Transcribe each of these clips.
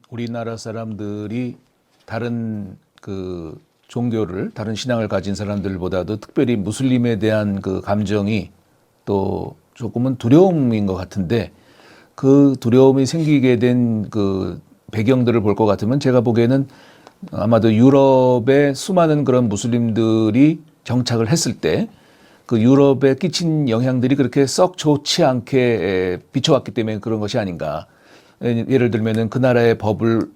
우리나라 사람들이 다른 그 종교를, 다른 신앙을 가진 사람들보다도 특별히 무슬림에 대한 그 감정이 또 조금은 두려움인 것 같은데, 그 두려움이 생기게 된 그 배경들을 볼 것 같으면 제가 보기에는 아마도 유럽의 수많은 그런 무슬림들이 정착을 했을 때 그 유럽에 끼친 영향들이 그렇게 썩 좋지 않게 비춰왔기 때문에 그런 것이 아닌가. 예를 들면은 그 나라의 법을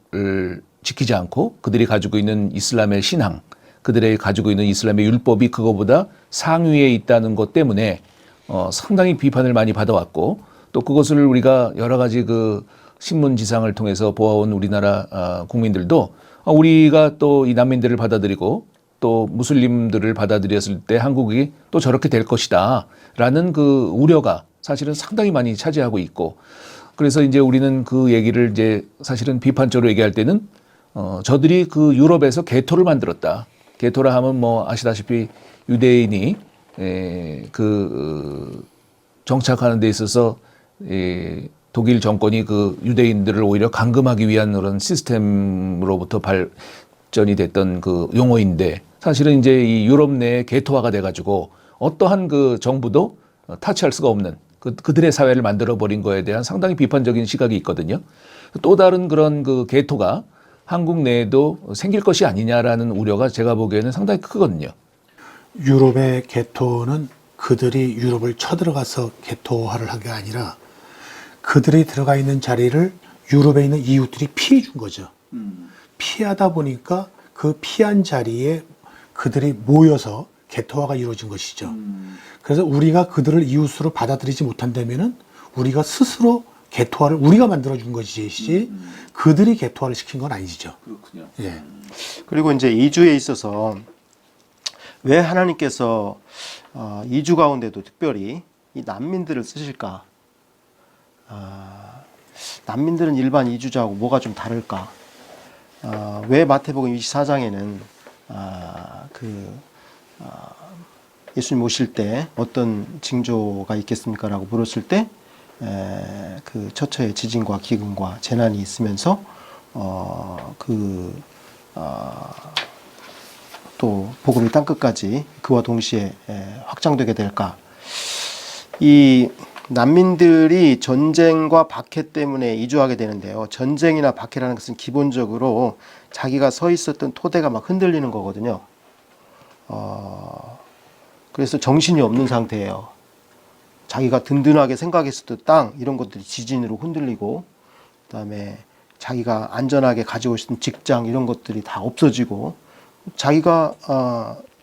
지키지 않고 그들이 가지고 있는 이슬람의 신앙, 그들이 가지고 있는 이슬람의 율법이 그거보다 상위에 있다는 것 때문에 상당히 비판을 많이 받아왔고, 또 그것을 우리가 여러 가지 그 신문 지상을 통해서 보아온 우리나라 국민들도 우리가 또 이 난민들을 받아들이고 또 무슬림들을 받아들였을 때 한국이 또 저렇게 될 것이다 라는 그 우려가 사실은 상당히 많이 차지하고 있고, 그래서 이제 우리는 그 얘기를 이제 사실은 비판적으로 얘기할 때는 저들이 그 유럽에서 개토를 만들었다. 개토라 하면 뭐 아시다시피 유대인이 정착하는 데 있어서 독일 정권이 그 유대인들을 오히려 감금하기 위한 그런 시스템으로부터 발전이 됐던 그 용어인데, 사실은 이제 이 유럽 내에 개토화가 돼가지고 어떠한 그 정부도 타치할 수가 없는 그들의 사회를 만들어 버린 거에 대한 상당히 비판적인 시각이 있거든요. 또 다른 그런 그 개토가 한국 내에도 생길 것이 아니냐라는 우려가 제가 보기에는 상당히 크거든요. 유럽의 개토는 그들이 유럽을 쳐들어가서 개토화를 한 게 아니라 그들이 들어가 있는 자리를 유럽에 있는 이웃들이 피해 준 거죠. 피하다 보니까 그 피한 자리에 그들이 모여서 개토화가 이루어진 것이죠. 그래서 우리가 그들을 이웃으로 받아들이지 못한다면은 우리가 스스로 개토화를 우리가 만들어준 것이지 그들이 개토화를 시킨 건 아니죠. 그렇군요. 예. 그리고 이제 이주에 있어서 왜 하나님께서 이주 가운데도 특별히 이 난민들을 쓰실까? 난민들은 일반 이주자하고 뭐가 좀 다를까? 왜 마태복음 24장에는 예수님 오실 때 어떤 징조가 있겠습니까? 라고 물었을 때 그 처처에 지진과 기근과 재난이 있으면서 또 복음이 땅끝까지 그와 동시에 확장되게 될까? 이 난민들이 전쟁과 박해 때문에 이주하게 되는데요. 전쟁이나 박해라는 것은 기본적으로 자기가 서 있었던 토대가 막 흔들리는 거거든요. 그래서 정신이 없는 상태예요. 자기가 든든하게 생각했었던 땅, 이런 것들이 지진으로 흔들리고, 그다음에 자기가 안전하게 가지고 있었던 직장, 이런 것들이 다 없어지고, 자기가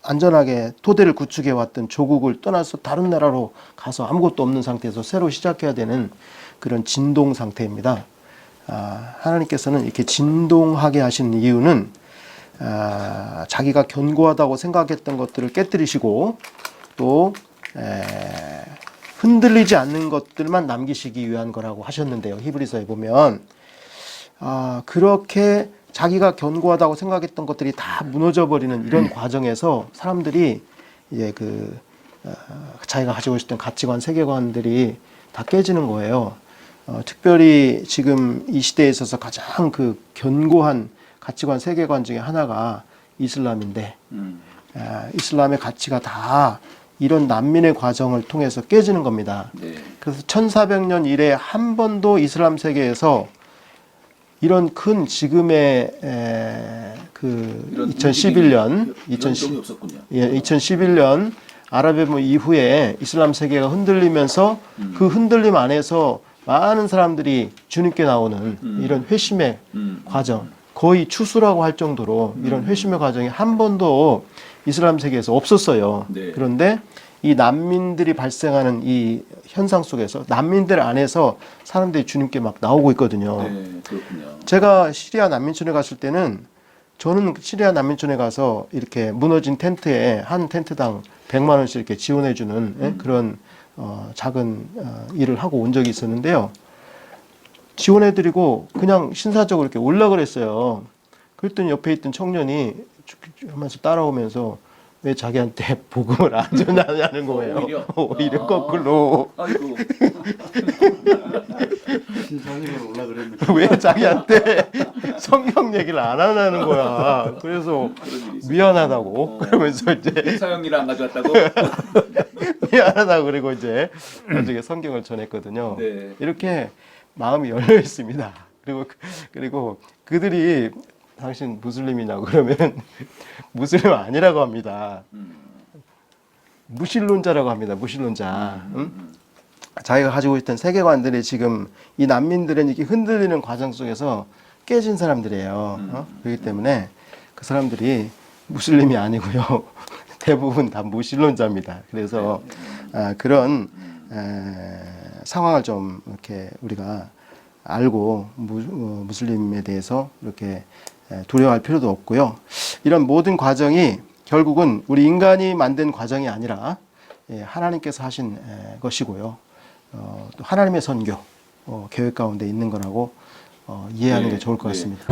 안전하게 토대를 구축해 왔던 조국을 떠나서 다른 나라로 가서 아무것도 없는 상태에서 새로 시작해야 되는 그런 진동 상태입니다. 하나님께서는 이렇게 진동하게 하시는 이유는 자기가 견고하다고 생각했던 것들을 깨뜨리시고 또 흔들리지 않는 것들만 남기시기 위한 거라고 하셨는데요. 히브리서에 보면 그렇게 자기가 견고하다고 생각했던 것들이 다 무너져 버리는 이런 과정에서 사람들이 이제 자기가 가지고 있었던 가치관, 세계관들이 다 깨지는 거예요. 특별히 지금 이 시대에 있어서 가장 그 견고한 가치관, 세계관 중에 하나가 이슬람인데, 이슬람의 가치가 다 이런 난민의 과정을 통해서 깨지는 겁니다. 네. 그래서 1400년 이래 한 번도 이슬람 세계에서 이런 큰 지금의 2011년, 2011년 아랍의 이후에 이슬람 세계가 흔들리면서 그 흔들림 안에서 많은 사람들이 주님께 나오는 이런 회심의 과정, 거의 추수라고 할 정도로 이런 회심의 과정이 한 번도 이슬람 세계에서 없었어요. 네. 그런데 이 난민들이 발생하는 이 현상 속에서 난민들 안에서 사람들이 주님께 막 나오고 있거든요. 네, 그렇군요. 제가 시리아 난민촌에 갔을 때는 저는 시리아 난민촌에 가서 이렇게 무너진 텐트에 한 텐트당 100만 원씩 이렇게 지원해주는 그런 작은 일을 하고 온 적이 있었는데요. 지원해드리고 그냥 신사적으로 이렇게 올라 그랬어요. 그랬더니 옆에 있던 청년이 하면서 따라오면서 왜 자기한테 복음을 안 전하냐는 거예요. 오히려 거꾸로. 아이고. 신사님을 올라 그랬는데. 왜 자기한테 성경 얘기를 안 하냐는 거야. 그래서 미안하다고 그러면서 이제 사형리를 안 가져왔다고? 미안하다고 그리고 이제 나중에 성경을 전했거든요. 네. 이렇게 마음이 열려 있습니다. 그리고 그들이 당신 무슬림이냐고 그러면 무슬림 아니라고 합니다. 무신론자라고 합니다. 무신론자. 응? 자기가 가지고 있던 세계관들이 지금 이 난민들은 이렇게 흔들리는 과정 속에서 깨진 사람들이에요. 그렇기 때문에 그 사람들이 무슬림이 아니고요. 대부분 다 무신론자입니다. 그래서 그런 상황을 좀 이렇게 우리가 알고 무슬림에 대해서 이렇게 두려워할 필요도 없고요. 이런 모든 과정이 결국은 우리 인간이 만든 과정이 아니라 하나님께서 하신 것이고요. 또 하나님의 선교 계획 가운데 있는 거라고 이해하는 게 좋을 것 같습니다.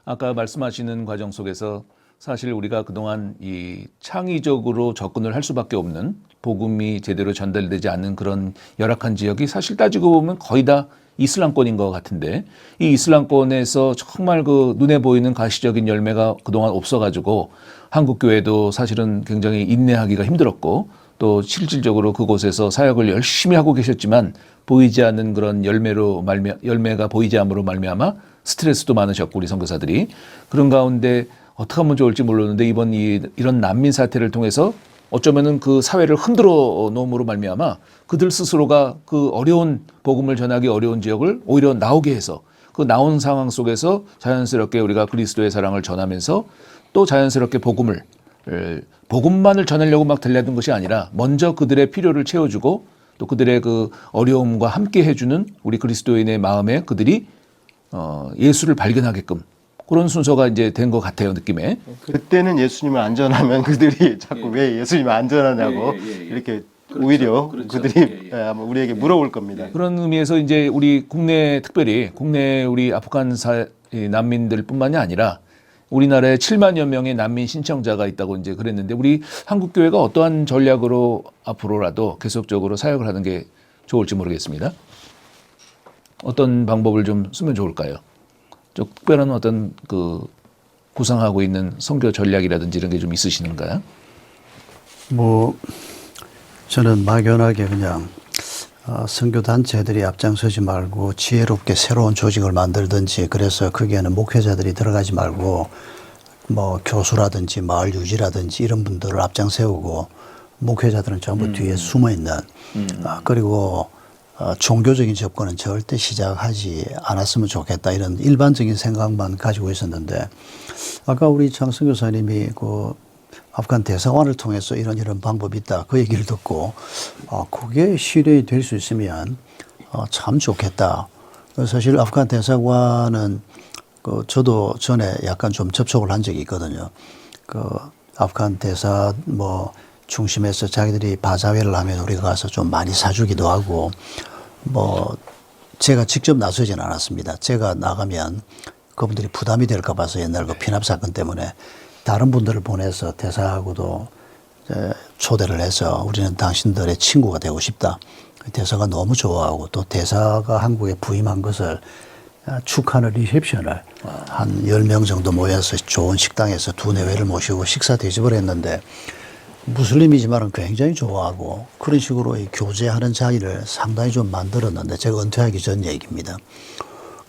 아까 말씀하시는 과정 속에서 사실 우리가 그동안 이 창의적으로 접근을 할 수밖에 없는 복음이 제대로 전달되지 않는 그런 열악한 지역이 사실 따지고 보면 거의 다 이슬람권인 것 같은데 이 이슬람권에서 정말 그 눈에 보이는 가시적인 열매가 그동안 없어가지고 한국교회도 사실은 굉장히 인내하기가 힘들었고 또 실질적으로 그곳에서 사역을 열심히 하고 계셨지만 보이지 않는 그런 열매가 보이지 않음으로 말미암아 스트레스도 많으셨고 우리 선교사들이 그런 가운데 어떻게 하면 좋을지 몰랐는데 이번 이런 난민 사태를 통해서 어쩌면은 그 사회를 흔들어 놓음으로 말미암아 그들 스스로가 그 어려운 복음을 전하기 어려운 지역을 오히려 나오게 해서 그 나온 상황 속에서 자연스럽게 우리가 그리스도의 사랑을 전하면서 또 자연스럽게 복음만을 전하려고 막 달려든 것이 아니라 먼저 그들의 필요를 채워주고 또 그들의 그 어려움과 함께 해주는 우리 그리스도인의 마음에 그들이 예수를 발견하게끔 그런 순서가 이제 된 것 같아요, 느낌에. 그때는 예수님을 안 전하면 그들이 자꾸 왜 예수님을 안 전하냐고 이렇게 오히려 그들이 아마 우리에게 물어볼 겁니다. 그런 의미에서 이제 우리 특별히 국내 우리 아프간 난민들뿐만이 아니라 우리나라에 7만여 명의 난민 신청자가 있다고 이제 그랬는데 우리 한국교회가 어떠한 전략으로 앞으로라도 계속적으로 사역을 하는 게 좋을지 모르겠습니다. 어떤 방법을 좀 쓰면 좋을까요? 좀 특별한 어떤 그 구상하고 있는 선교 전략이라든지 이런 게 좀 있으시는가요? 뭐 저는 막연하게 그냥 선교 단체들이 앞장서지 말고 지혜롭게 새로운 조직을 만들든지 그래서 거기에는 목회자들이 들어가지 말고 뭐 교수라든지 마을 유지라든지 이런 분들을 앞장 세우고 목회자들은 전부 뒤에 숨어 있는 그리고 종교적인 접근은 절대 시작하지 않았으면 좋겠다 이런 일반적인 생각만 가지고 있었는데 아까 우리 장성 교사님이 그 아프간 대사관을 통해서 이런 방법이 있다 그 얘기를 듣고 그게 실현이 될 수 있으면 참 좋겠다. 사실 아프간 대사관은 저도 전에 약간 좀 접촉을 한 적이 있거든요. 아프간 대사 중심에서 자기들이 바자회를 하면 우리가 가서 좀 많이 사주기도 하고 제가 직접 나서지는 않았습니다. 제가 나가면 그분들이 부담이 될까 봐서 옛날 그 피납 사건 때문에 다른 분들을 보내서 대사하고도 초대를 해서 우리는 당신들의 친구가 되고 싶다. 대사가 너무 좋아하고 또 대사가 한국에 부임한 것을 축하하는 리셉션을 한 10명 정도 모여서 좋은 식당에서 2-4회를 모시고 식사 대접을 했는데 무슬림이지만은 굉장히 좋아하고 그런 식으로 교제하는 자리를 상당히 좀 만들었는데 제가 은퇴하기 전 얘기입니다.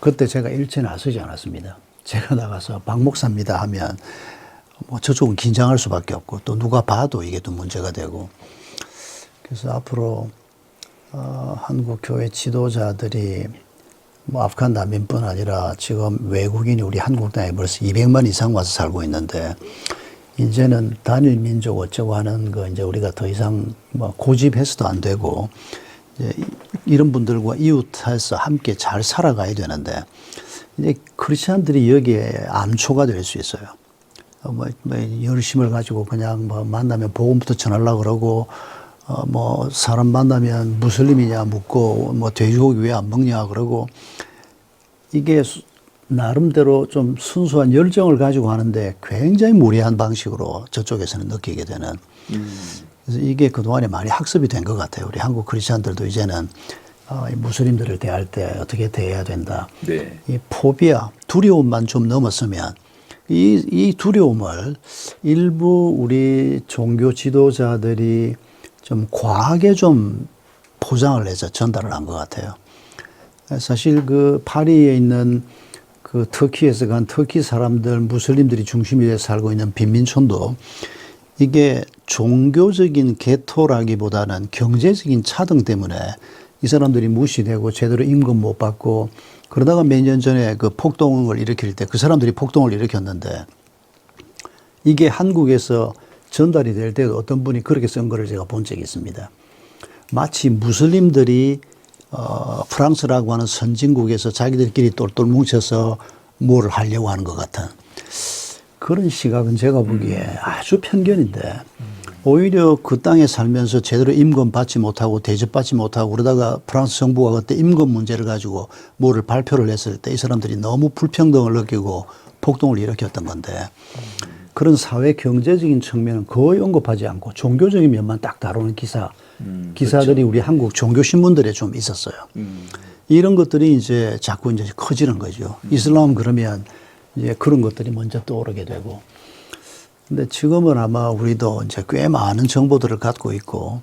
그때 제가 일체 나서지 않았습니다. 제가 나가서 박 목사입니다 하면 저쪽은 긴장할 수밖에 없고 또 누가 봐도 이게 또 문제가 되고 그래서 앞으로 한국 교회 지도자들이 아프간 난민뿐 아니라 지금 외국인이 우리 한국 땅에 벌써 200만 이상 와서 살고 있는데 이제는 단일 민족 어쩌고 하는 거 이제 우리가 더 이상 고집해서도 안 되고 이제 이런 분들과 이웃해서 함께 잘 살아가야 되는데 이제 크리스천들이 여기에 암초가 될 수 있어요. 열심을 가지고 그냥 만나면 복음부터 전하려고 그러고 뭐 사람 만나면 무슬림이냐 묻고 뭐 돼지고기 왜 안 먹냐 그러고 이게 나름대로 좀 순수한 열정을 가지고 하는데 굉장히 무리한 방식으로 저쪽에서는 느끼게 되는. 그래서 이게 그동안에 많이 학습이 된 것 같아요. 우리 한국 크리스찬들도 이제는 이 무슬림들을 대할 때 어떻게 대해야 된다. 네. 이 포비아, 두려움만 좀 넘었으면 이 두려움을 일부 우리 종교 지도자들이 좀 과하게 좀 포장을 해서 전달을 한 것 같아요. 사실 그 파리에 있는 그 터키에서 간 터키 사람들, 무슬림들이 중심이 돼서 살고 있는 빈민촌도 이게 종교적인 개토라기보다는 경제적인 차등 때문에 이 사람들이 무시되고 제대로 임금 못 받고 그러다가 몇 년 전에 그 폭동을 일으킬 때 그 사람들이 폭동을 일으켰는데 이게 한국에서 전달이 될 때도 어떤 분이 그렇게 쓴 거를 제가 본 적이 있습니다. 마치 무슬림들이 프랑스라고 하는 선진국에서 자기들끼리 똘똘 뭉쳐서 뭐를 하려고 하는 것 같은 그런 시각은 제가 보기에 아주 편견인데 오히려 그 땅에 살면서 제대로 임금 받지 못하고 대접받지 못하고 그러다가 프랑스 정부가 그때 임금 문제를 가지고 뭐를 발표를 했을 때 이 사람들이 너무 불평등을 느끼고 폭동을 일으켰던 건데 그런 사회 경제적인 측면은 거의 언급하지 않고 종교적인 면만 딱 다루는 기사들이 그렇죠. 우리 한국 종교 신문들에 좀 있었어요. 이런 것들이 이제 자꾸 이제 커지는 거죠. 이슬람 그러면 이제 그런 것들이 먼저 떠오르게 되고. 근데 지금은 아마 우리도 이제 꽤 많은 정보들을 갖고 있고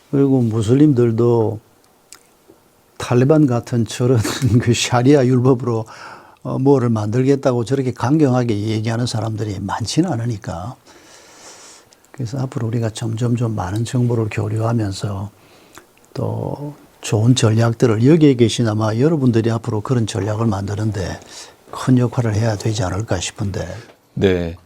그리고 무슬림들도 탈레반 같은 저런 그 샤리아 율법으로 뭐를 만들겠다고 저렇게 강경하게 얘기하는 사람들이 많지는 않으니까 그래서 앞으로 우리가 점점 좀 많은 정보를 교류하면서 또 좋은 전략들을 여기에 계신 아마 여러분들이 앞으로 그런 전략을 만드는데 큰 역할을 해야 되지 않을까 싶은데 네.